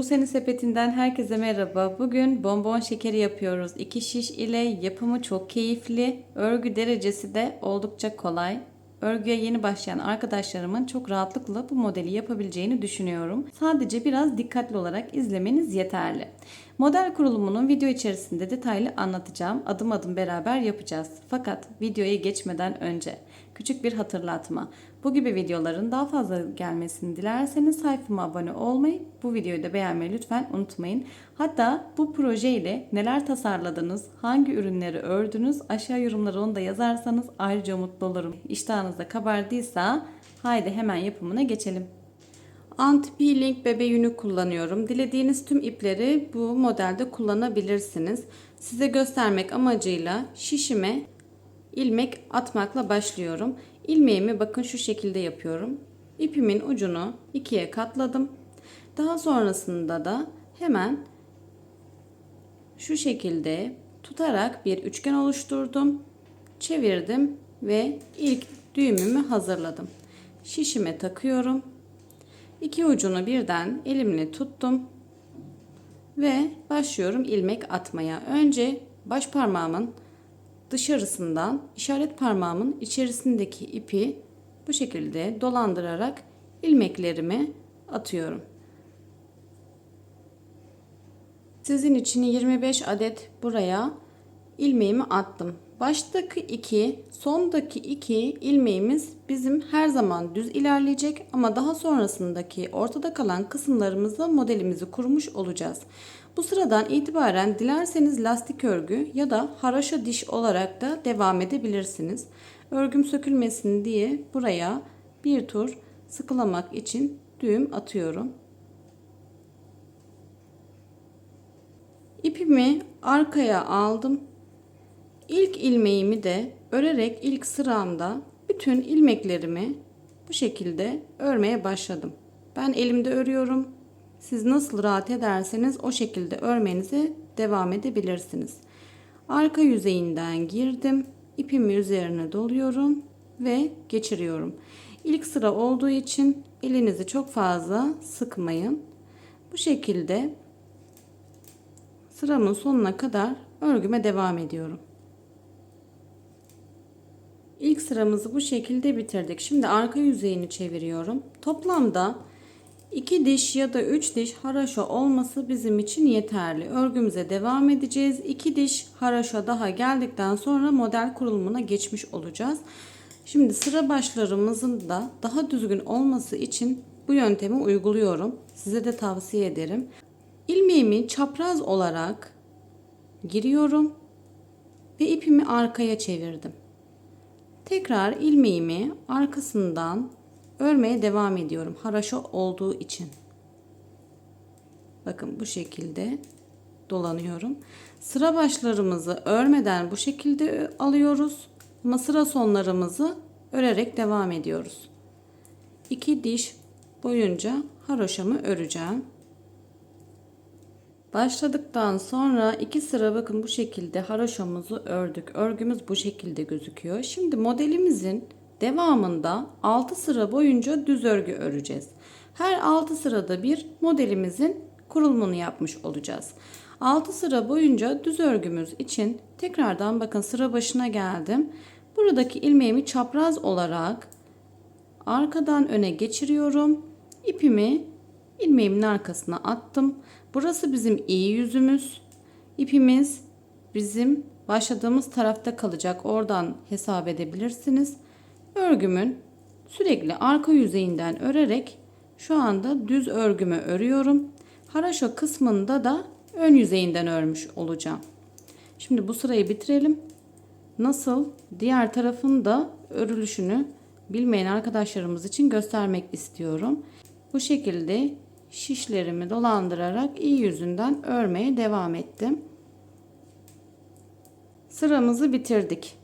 Buse'nin sepetinden herkese merhaba. Bugün bonbon şekeri yapıyoruz. 2 şiş ile yapımı çok keyifli. Örgü derecesi de oldukça kolay. Örgüye yeni başlayan arkadaşlarımın çok rahatlıkla bu modeli yapabileceğini düşünüyorum. Sadece biraz dikkatli olarak izlemeniz yeterli. Model kurulumunu video içerisinde detaylı anlatacağım. Adım adım beraber yapacağız. Fakat videoya geçmeden önce küçük bir hatırlatma. Bu gibi videoların daha fazla gelmesini dilerseniz sayfama abone olmayı, bu videoyu da beğenmeyi lütfen unutmayın. Hatta bu proje ile neler tasarladınız, hangi ürünleri ördünüz aşağı yorumlara onu da yazarsanız ayrıca mutlu olurum. İştahınız da kabardıysa haydi hemen yapımına geçelim. Anti-peeling bebe yünü kullanıyorum. Dilediğiniz tüm ipleri bu modelde kullanabilirsiniz. Size göstermek amacıyla şişime ilmek atmakla başlıyorum. İlmeğimi bakın şu şekilde yapıyorum. İpimin ucunu ikiye katladım. Daha sonrasında da hemen şu şekilde tutarak bir üçgen oluşturdum. Çevirdim ve ilk düğümümü hazırladım. Şişime takıyorum. İki ucunu birden elimle tuttum ve başlıyorum ilmek atmaya. Önce baş parmağımın dışarısından işaret parmağımın içerisindeki ipi bu şekilde dolandırarak ilmeklerimi atıyorum. Sizin için 25 adet buraya ilmeğimi attım. Baştaki 2, sondaki 2 ilmeğimiz bizim her zaman düz ilerleyecek ama daha sonrasındaki ortada kalan kısımlarımızda modelimizi kurmuş olacağız. Bu sıradan itibaren dilerseniz lastik örgü ya da haraşo diş olarak da devam edebilirsiniz. Örgüm sökülmesin diye buraya bir tur sıkılamak için düğüm atıyorum. İpimi arkaya aldım. İlk ilmeğimi de örerek ilk sıramda bütün ilmeklerimi bu şekilde örmeye başladım. Ben elimde örüyorum. Siz nasıl rahat ederseniz o şekilde örmenize devam edebilirsiniz. Arka yüzeyinden girdim. İpimi üzerine doluyorum ve geçiriyorum. İlk sıra olduğu için elinizi çok fazla sıkmayın. Bu şekilde sıramın sonuna kadar örgüme devam ediyorum. İlk sıramızı bu şekilde bitirdik. Şimdi arka yüzeyini çeviriyorum. Toplamda 2 diş ya da 3 diş haraşo olması bizim için yeterli. Örgümüze devam edeceğiz. 2 diş haraşo daha geldikten sonra model kurulumuna geçmiş olacağız. Şimdi sıra başlarımızın da daha düzgün olması için bu yöntemi uyguluyorum. Size de tavsiye ederim. İlmeğimi çapraz olarak giriyorum ve ipimi arkaya çevirdim. Tekrar ilmeğimi arkasından örmeye devam ediyorum. Haraşo olduğu için. Bakın bu şekilde dolanıyorum. Sıra başlarımızı örmeden bu şekilde alıyoruz. Ama sıra sonlarımızı örerek devam ediyoruz. 2 diş boyunca haroşamı öreceğim. Başladıktan sonra 2 sıra bakın bu şekilde haroşamızı ördük. Örgümüz bu şekilde gözüküyor. Şimdi modelimizin devamında 6 sıra boyunca düz örgü öreceğiz. Her 6 sırada bir modelimizin kurulumunu yapmış olacağız. 6 sıra boyunca düz örgümüz için tekrardan bakın sıra başına geldim. Buradaki ilmeğimi çapraz olarak arkadan öne geçiriyorum. İpimi ilmeğimin arkasına attım. Burası bizim iyi yüzümüz. İpimiz bizim başladığımız tarafta kalacak. Oradan hesap edebilirsiniz. Örgümün sürekli arka yüzeyinden örerek şu anda düz örgümü örüyorum. Haraşo kısmında da ön yüzeyinden örmüş olacağım. Şimdi bu sırayı bitirelim. Nasıl diğer tarafın da örülüşünü bilmeyen arkadaşlarımız için göstermek istiyorum. Bu şekilde şişlerimi dolandırarak iyi yüzünden örmeye devam ettim. Sıramızı bitirdik.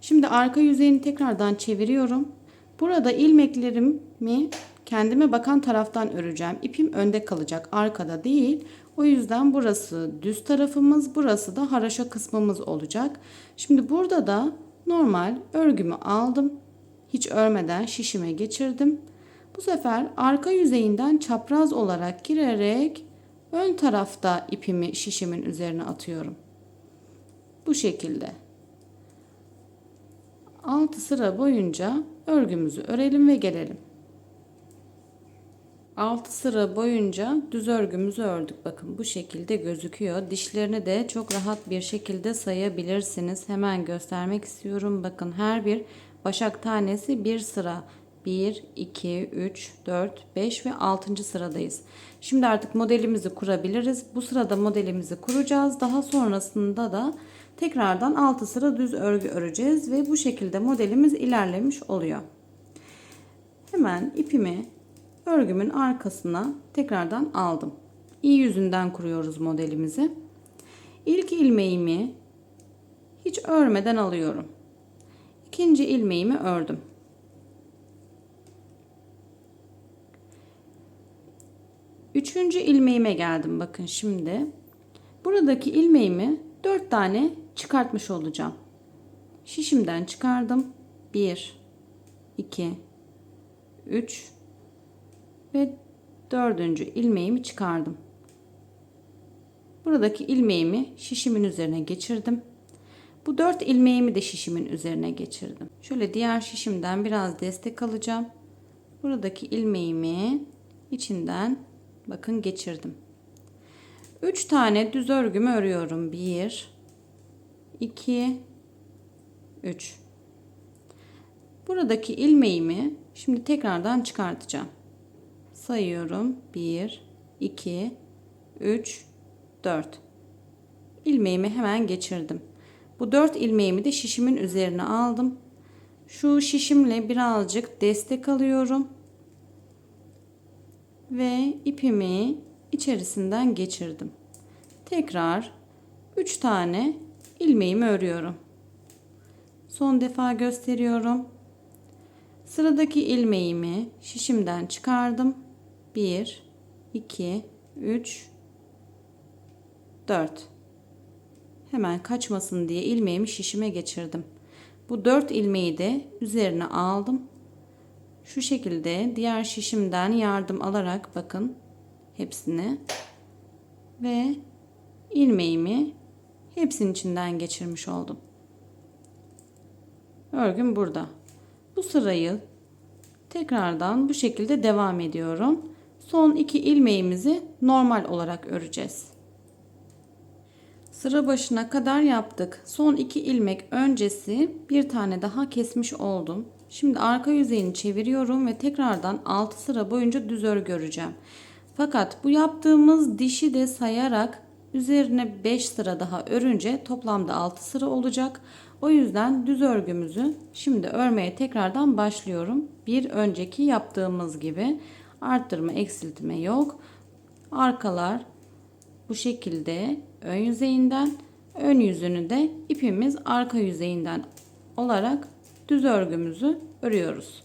Şimdi arka yüzeyini tekrardan çeviriyorum. Burada ilmeklerimi kendime bakan taraftan öreceğim. İpim önde kalacak, arkada değil. O yüzden burası düz tarafımız, burası da haraşo kısmımız olacak. Şimdi burada da normal örgümü aldım. Hiç örmeden şişime geçirdim. Bu sefer arka yüzeyinden çapraz olarak girerek Ön tarafta ipimi şişimin üzerine atıyorum. Bu şekilde. 6 sıra boyunca örgümüzü örelim ve gelelim. 6 sıra boyunca düz örgümüzü ördük. Bakın bu şekilde gözüküyor. Dişlerini de çok rahat bir şekilde sayabilirsiniz. Hemen göstermek istiyorum. Bakın her bir başak tanesi bir sıra. 1, 2, 3, 4, 5 ve 6. sıradayız. Şimdi artık modelimizi kurabiliriz. Bu sırada modelimizi kuracağız. Daha sonrasında da tekrardan 6 sıra düz örgü öreceğiz ve bu şekilde modelimiz ilerlemiş oluyor. Hemen ipimi örgümün arkasına tekrardan aldım. İğ yüzünden kuruyoruz modelimizi. İlk ilmeğimi hiç örmeden alıyorum. İkinci ilmeğimi ördüm. Üçüncü ilmeğime geldim. Bakın şimdi. Buradaki ilmeğimi 4 tane çıkartmış olacağım. Şişimden çıkardım. 1, 2, 3 ve 4. ilmeğimi çıkardım. Buradaki ilmeğimi şişimin üzerine geçirdim. Bu 4 ilmeğimi de şişimin üzerine geçirdim. Şöyle diğer şişimden biraz destek alacağım. Buradaki ilmeğimi içinden bakın geçirdim. 3 tane düz örgümü örüyorum. 1, 2, 3. Buradaki ilmeğimi şimdi tekrardan çıkartacağım. Sayıyorum. 1, 2, 3, 4. İlmeğimi hemen geçirdim. Bu 4 ilmeğimi de şişimin üzerine aldım. Şu şişimle birazcık destek alıyorum. Ve ipimi içerisinden geçirdim. Tekrar 3 tane ilmeğimi örüyorum. Son defa gösteriyorum. Sıradaki ilmeğimi şişimden çıkardım. 1, 2, 3, 4. Hemen kaçmasın diye ilmeğimi şişime geçirdim. Bu 4 ilmeği de üzerine aldım. Şu şekilde diğer şişimden yardım alarak bakın hepsini ve ilmeğimi hepsinin içinden geçirmiş oldum. Örgüm burada. Bu sırayı tekrardan bu şekilde devam ediyorum. Son 2 ilmeğimizi normal olarak öreceğiz. Sıra başına kadar yaptık. Son 2 ilmek öncesi bir tane daha kesmiş oldum. Şimdi arka yüzeyini çeviriyorum ve tekrardan 6 sıra boyunca düz örgü öreceğim. Fakat bu yaptığımız dişi de sayarak üzerine 5 sıra daha örünce toplamda 6 sıra olacak. O yüzden düz örgümüzü şimdi örmeye tekrardan başlıyorum. Bir önceki yaptığımız gibi arttırma eksiltme yok. Arkalar bu şekilde ön yüzeyinden, ön yüzünü de ipimiz arka yüzeyinden olarak düz örgümüzü örüyoruz.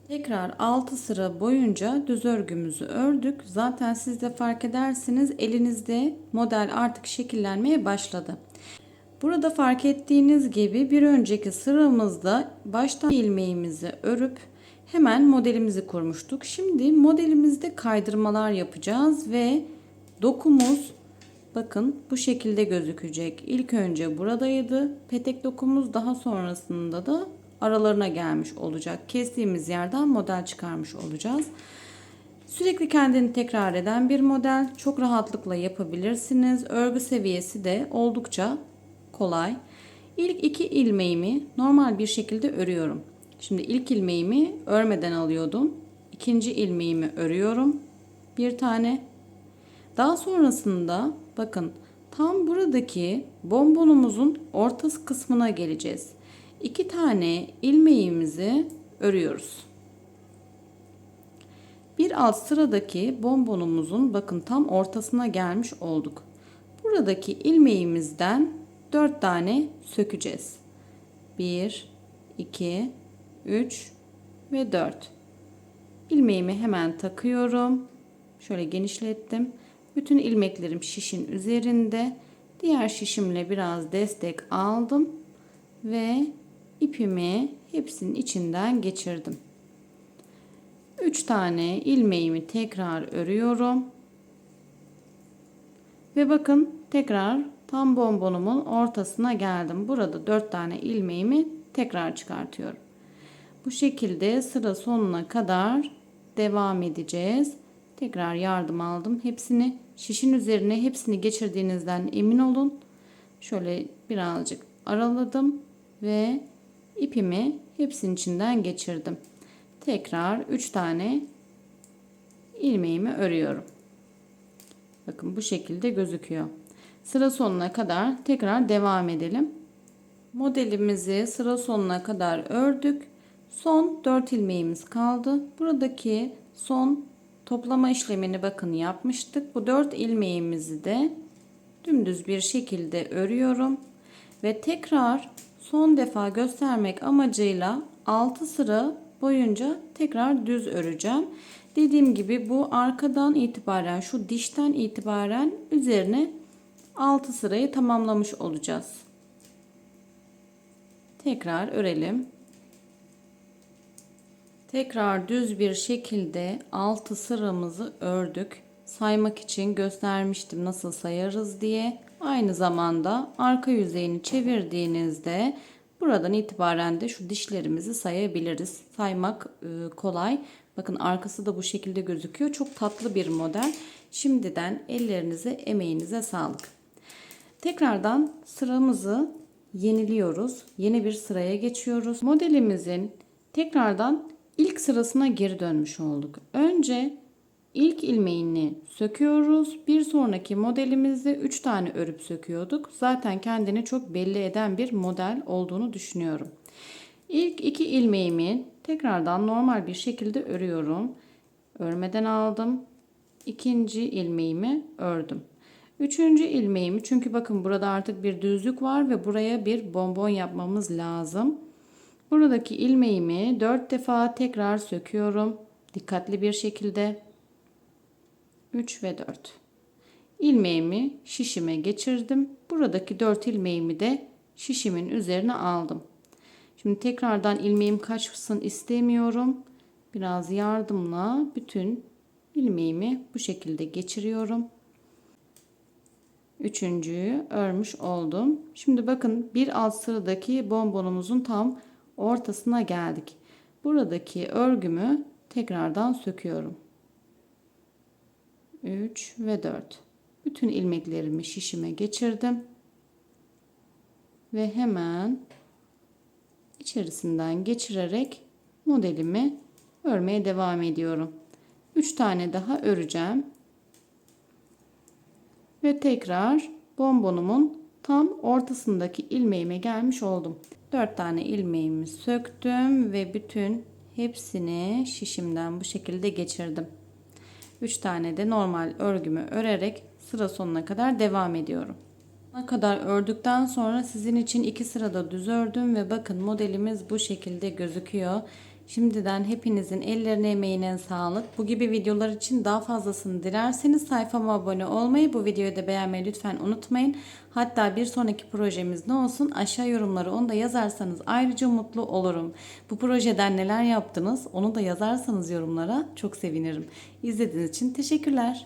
Tekrar 6 sıra boyunca düz örgümüzü ördük. Zaten siz de fark edersiniz elinizde model artık şekillenmeye başladı. Burada fark ettiğiniz gibi bir önceki sıramızda baştan ilmeğimizi örüp hemen modelimizi kurmuştuk. Şimdi modelimizde kaydırmalar yapacağız ve dokumuz bakın bu şekilde gözükecek. İlk önce buradaydı. Petek dokumuz daha sonrasında da aralarına gelmiş olacak. Kestiğimiz yerden model çıkarmış olacağız. Sürekli kendini tekrar eden bir model. Çok rahatlıkla yapabilirsiniz. Örgü seviyesi de oldukça kolay. İlk 2 ilmeğimi normal bir şekilde örüyorum. Şimdi ilk ilmeğimi örmeden alıyordum. İkinci ilmeğimi örüyorum. Bir tane. Daha sonrasında bakın tam buradaki bonbonumuzun ortası kısmına geleceğiz. 2 tane ilmeğimizi örüyoruz. Bir alt sıradaki bonbonumuzun bakın tam ortasına gelmiş olduk. Buradaki ilmeğimizden 4 tane sökeceğiz. 1, 2, 3 ve 4. İlmeğimi hemen takıyorum. Şöyle genişlettim. Bütün ilmeklerim şişin üzerinde. Diğer şişimle biraz destek aldım ve ipimi hepsinin içinden geçirdim. 3 tane ilmeğimi tekrar örüyorum. Ve bakın tekrar tam bonbonumun ortasına geldim. Burada 4 tane ilmeğimi tekrar çıkartıyorum. Bu şekilde sıra sonuna kadar devam edeceğiz. Tekrar yardım aldım. Hepsini şişin üzerine hepsini geçirdiğinizden emin olun. Şöyle birazcık araladım ve ipimi hepsinin içinden geçirdim. Tekrar 3 tane ilmeğimi örüyorum. Bakın bu şekilde gözüküyor. Sıra sonuna kadar tekrar devam edelim. Modelimizi sıra sonuna kadar ördük. Son 4 ilmeğimiz kaldı. Buradaki son toplama işlemini bakın yapmıştık. Bu 4 ilmeğimizi de dümdüz bir şekilde örüyorum. Ve tekrar son defa göstermek amacıyla 6 sıra boyunca tekrar düz öreceğim. Dediğim gibi bu arkadan itibaren, şu dişten itibaren üzerine 6 sırayı tamamlamış olacağız. Tekrar örelim. Tekrar düz bir şekilde 6 sıramızı ördük. Saymak için göstermiştim nasıl sayarız diye. Aynı zamanda arka yüzeyini çevirdiğinizde buradan itibaren de şu dişlerimizi sayabiliriz. Saymak kolay. Bakın arkası da bu şekilde gözüküyor. Çok tatlı bir model. Şimdiden ellerinize, emeğinize sağlık. Tekrardan sıramızı yeniliyoruz. Yeni bir sıraya geçiyoruz. Modelimizin tekrardan ilk sırasına geri dönmüş olduk. Önce ilk ilmeğini söküyoruz. Bir sonraki modelimizde 3 tane örüp söküyorduk. Zaten kendini çok belli eden bir model olduğunu düşünüyorum. İlk 2 ilmeğimi tekrardan normal bir şekilde örüyorum. Örmeden aldım. İkinci ilmeğimi ördüm. Üçüncü ilmeğimi, çünkü bakın burada artık bir düzlük var ve buraya bir bonbon yapmamız lazım. Buradaki ilmeğimi 4 defa tekrar söküyorum. Dikkatli bir şekilde. 3 ve 4. İlmeğimi şişime geçirdim. Buradaki 4 ilmeğimi de şişimin üzerine aldım. Şimdi tekrardan ilmeğim kaçsın istemiyorum. Biraz yardımla bütün ilmeğimi bu şekilde geçiriyorum. Üçüncüyü örmüş oldum. Şimdi bakın bir alt sıradaki bonbonumuzun tam ortasına geldik. Buradaki örgümü tekrardan söküyorum. 3 ve 4. Bütün ilmeklerimi şişime geçirdim. Ve hemen içerisinden geçirerek modelimi örmeye devam ediyorum. 3 tane daha öreceğim. Ve tekrar bonbonumun tam ortasındaki ilmeğime gelmiş oldum. 4 tane ilmeğimi söktüm ve bütün hepsini şişimden bu şekilde geçirdim. 3 tane de normal örgümü örerek sıra sonuna kadar devam ediyorum. Ne kadar ördükten sonra sizin için 2 sırada düz ördüm ve bakın modelimiz bu şekilde gözüküyor. Şimdiden hepinizin ellerine, emeğine sağlık. Bu gibi videolar için daha fazlasını dilerseniz sayfama abone olmayı, bu videoyu da beğenmeyi lütfen unutmayın. Hatta bir sonraki projemiz ne olsun, aşağı yorumlara onu da yazarsanız ayrıca mutlu olurum. Bu projeden neler yaptınız onu da yazarsanız yorumlara çok sevinirim. İzlediğiniz için teşekkürler.